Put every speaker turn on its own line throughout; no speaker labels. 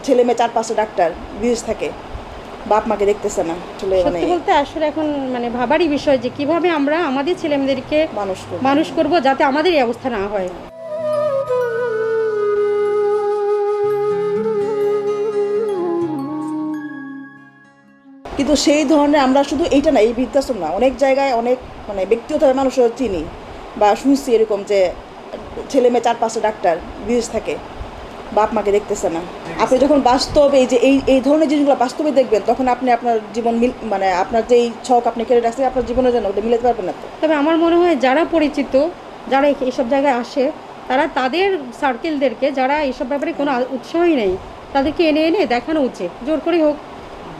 ছেলে মেয়ে 4-5টা ডাক্তার বিদেশ থাকে, বাপ মাকে দেখতেছে না।
সত্যি বলতে আসলে এখন মানে ভাবারই বিষয় যে কিভাবে আমরা আমাদের ছেলে মেয়েদেরকে মানুষ করব যাতে আমাদের এই অবস্থা না হয়।
কিন্তু সেই ধরনের আমরা শুধু এইটা না, এই বৃদ্ধাশ্রম না, অনেক জায়গায় অনেক মানে ব্যক্তিগতভাবে মানুষও চিনি বা শুনছি এরকম যে ছেলে মেয়ে 4-5টা ডাক্তার বিদেশ থাকে, বাপ মাকে দেখতেছে না। আপনি যখন বাস্তবে এই যে এই ধরনের জিনিসগুলো বাস্তবে দেখবেন, তখন আপনি আপনার জীবন মানে আপনার যেই ছক আপনি কেড়ে রাখছেন আপনার জীবনের জন্য ওটা মিলাতে পারবেন না।
তবে আমার মনে হয় যারা পরিচিত, যারা এইসব জায়গায় আসে, তারা তাদের সার্কেলদেরকে, যারা এইসব ব্যাপারে কোনো উৎসাহই নেই, তাদেরকে এনে এনে দেখানো উচিত, জোর করে হোক,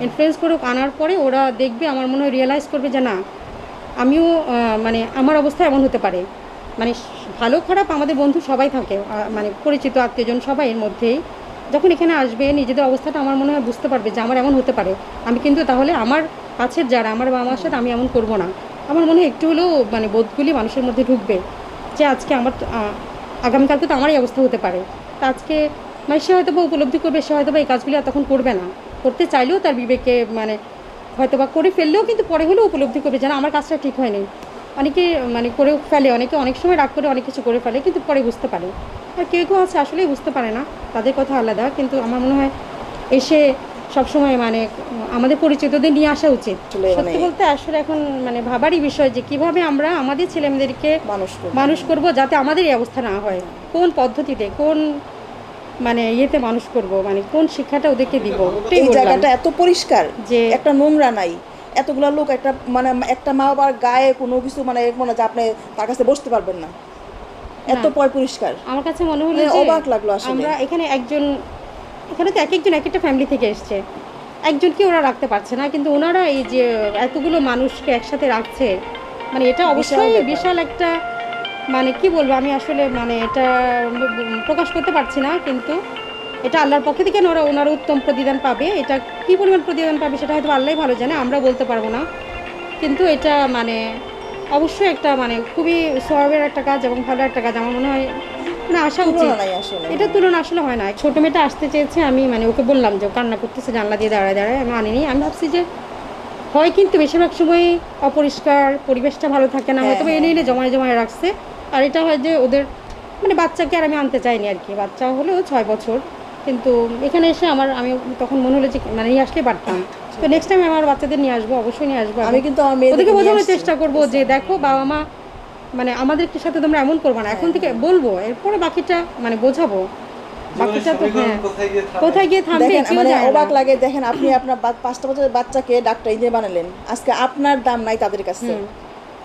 ইনফ্লুয়েন্স করে হোক, আনার পরে ওরা দেখবে, আমার মনে হয় রিয়েলাইজ করবে যে না, আমিও মানে আমার অবস্থা এমন হতে পারে। মানে ভালো খারাপ আমাদের বন্ধু সবাই থাকে, মানে পরিচিত আত্মীয়জন সবাই এর মধ্যেই। যখন এখানে আসবে নিজেদের অবস্থাটা আমার মনে হয় বুঝতে পারবে যে আমার এমন হতে পারে, আমি কিন্তু তাহলে আমার কাছের যারা আমার বাবা মার সাথে আমি এমন করব না। আমার মনে হয় একটু হলেও মানে বোধগুলি মানুষের মধ্যে ঢুকবে যে আজকে আমার আগামীকালকে তো আমারই অবস্থা হতে পারে। তা আজকে মানে সে হয়তো বা উপলব্ধি করবে, সে হয়তো বা এই কাজগুলি আর তখন করবে না, করতে চাইলেও তার বিবেকে মানে হয়তো বা করে ফেললেও কিন্তু পরে হলেও উপলব্ধি করবে যে না, আমার কাজটা ঠিক হয়নি। অনেকে মানে করেও ফেলে, অনেকে অনেক সময় রাগ করে অনেক কিছু করে ফেলে, কিন্তু পরে বুঝতে পারে। আর কেউ কেউ আছে আসলেই বুঝতে পারে না, তাদের কথা আলাদা। কিন্তু আমার মনে হয় এসে সবসময় মানে আমাদের পরিচিতদের নিয়ে আসা উচিত। সত্যি বলতে আসলে এখন মানে ভাবারই বিষয় যে কিভাবে আমরা আমাদের ছেলে মেয়েদেরকে মানুষ করব যাতে আমাদের এই অবস্থা না হয়, কোন পদ্ধতিতে, কোন মানে ইয়েতে মানুষ করব, মানে কোন শিক্ষাটা ওদেরকে দিব।
এই জায়গাটা এত পরিষ্কার যে একটা নোংরা নাই, এতগুলো লোক একটা মানে একটা মা বাবার গায়ে কোনো কিছু মানে মনে হয় যে আপনি তার কাছে বসতে পারবেন না, এত পরিষ্কার।
আমার কাছে মনে হলো
অবাক লাগলো আসলে।
আমরা এখানে এখানে তো এক একজন এক একটা ফ্যামিলি থেকে এসছে, একজনকে ওরা রাখতে পারছে না, কিন্তু ওনারা এই যে এতগুলো মানুষকে একসাথে রাখছে, মানে এটা অবশ্যই বিশাল একটা মানে কি বলবো, আমি আসলে মানে এটা প্রকাশ করতে পারছি না। কিন্তু এটা আল্লাহর পক্ষ থেকে ওনারা উত্তম প্রতিদান পাবে। এটা কী পরিমাণ প্রতিদান পাবে সেটা হয়তো আল্লাহই ভালো জানে, আমরা বলতে পারবো না। কিন্তু এটা মানে অবশ্যই একটা মানে খুবই সওয়াবের একটা কাজ এবং ভালো একটা কাজ। আমার মনে হয় মানে আসা উচিত, এটা তুলনা আসলে হয় না। ছোটো মেয়েটা আসতে চেয়েছে, আমি মানে ওকে বললাম যে ও কান্না করতেছে জানলা দিয়ে দাঁড়ায় দাঁড়ায়, আমি আনিনি। আমি ভাবছি যে হয় কিন্তু বেশিরভাগ সময় অপরিষ্কার, পরিবেশটা ভালো থাকে না, হয়তো এনে এনে জমায় জমায় রাখছে। আর এটা হয় যে ওদের মানে বাচ্চাকে আর আমি আনতে চাইনি আর কি, বাচ্চা হলেও 6 বছর। কিন্তু এখানে এসে আমি তখন মনে হলো যে মানে নিয়ে আসলে পারতাম। তো নেক্সট টাইম আমার বাচ্চাদের নিয়ে আসবো, অবশ্যই নিয়ে আসবো। আমি কিন্তু ওদেরকে বোঝানোর চেষ্টা করবো যে দেখো বাবা মা মানে আমাদের সাথে তোমরা এমন করবো না, এখন থেকে বলবো, এরপরে বাকিটা মানে বোঝাবো। বাকিটা তো কোথায় গিয়ে থামবে।
মানে অবাক লাগে, দেখেন আপনি আপনার 5 বছরের বাচ্চাকে ডাক্তার ইঞ্জিনিয়ার বানালেন, আজকে আপনার দাম নাই তাদের কাছে।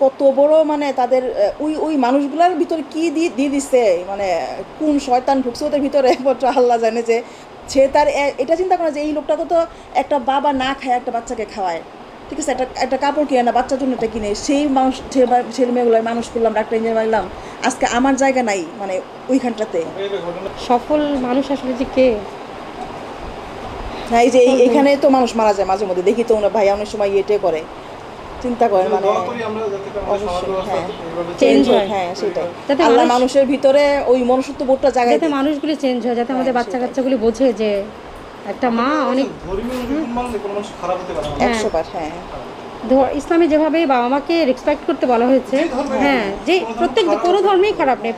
কত বড় মানে তাদের ওই মানুষগুলোর ভিতরে কি দিয়ে দিচ্ছে, মানে কোন শয়তান ঢুকছে ওদের ভিতরে একমাত্র আল্লাহ জানে। যে সে তার এটা চিন্তা করে যে এই লোকটা তো একটা বাবা না খায় একটা বাচ্চাকে খাওয়ায়, ঠিক আছে, একটা কাপড় কিনে না বাচ্চার জন্য এটা কিনে, সেই মানুষ ছেলে মেয়েগুলোর মানুষ করলাম, ডাক্তার ইঞ্জিনিয়ার বানালাম, আজকে আমার জায়গা নাই মানে ওইখানটাতে।
সফল মানুষ আসলে যে কে,
হ্যাঁ এই যে এখানে তো মানুষ মারা যায় মাঝে মধ্যে, দেখি তো ওরা ভাই অনেক সময় ইয়েটে করে, চিন্তা করেন মানে চেঞ্জ হয়। হ্যাঁ সেটাই, আল্লাহ মানুষের ভিতরে ওই মনুষ্যত্ব বোধটা জায়গায়,
যাতে মানুষগুলি চেঞ্জ হয়, যাতে আমাদের বাচ্চা কাচ্চাগুলি বোঝে যে একটা মা অনেক
100 বার। হ্যাঁ
ইসলামে যেভাবে বাবা মাকে রেসপেক্ট করতে বলা হয়েছে, হ্যাঁ যে প্রত্যেক কোনো ধর্মেই খারাপ নেই,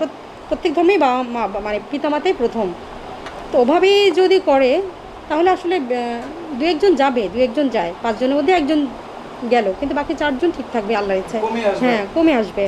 প্রত্যেক ধর্মেই বাবা মা মানে পিতামাতাই প্রথম। তো ওভাবেই যদি করে তাহলে আসলে 2-1 যাবে, 2-1 যায়, 5 জনের মধ্যে 1 জন গেল, কিন্তু বাকি 4 জন ঠিক থাকবে আল্লাহর ইচ্ছায়। হ্যাঁ কমে আসবে।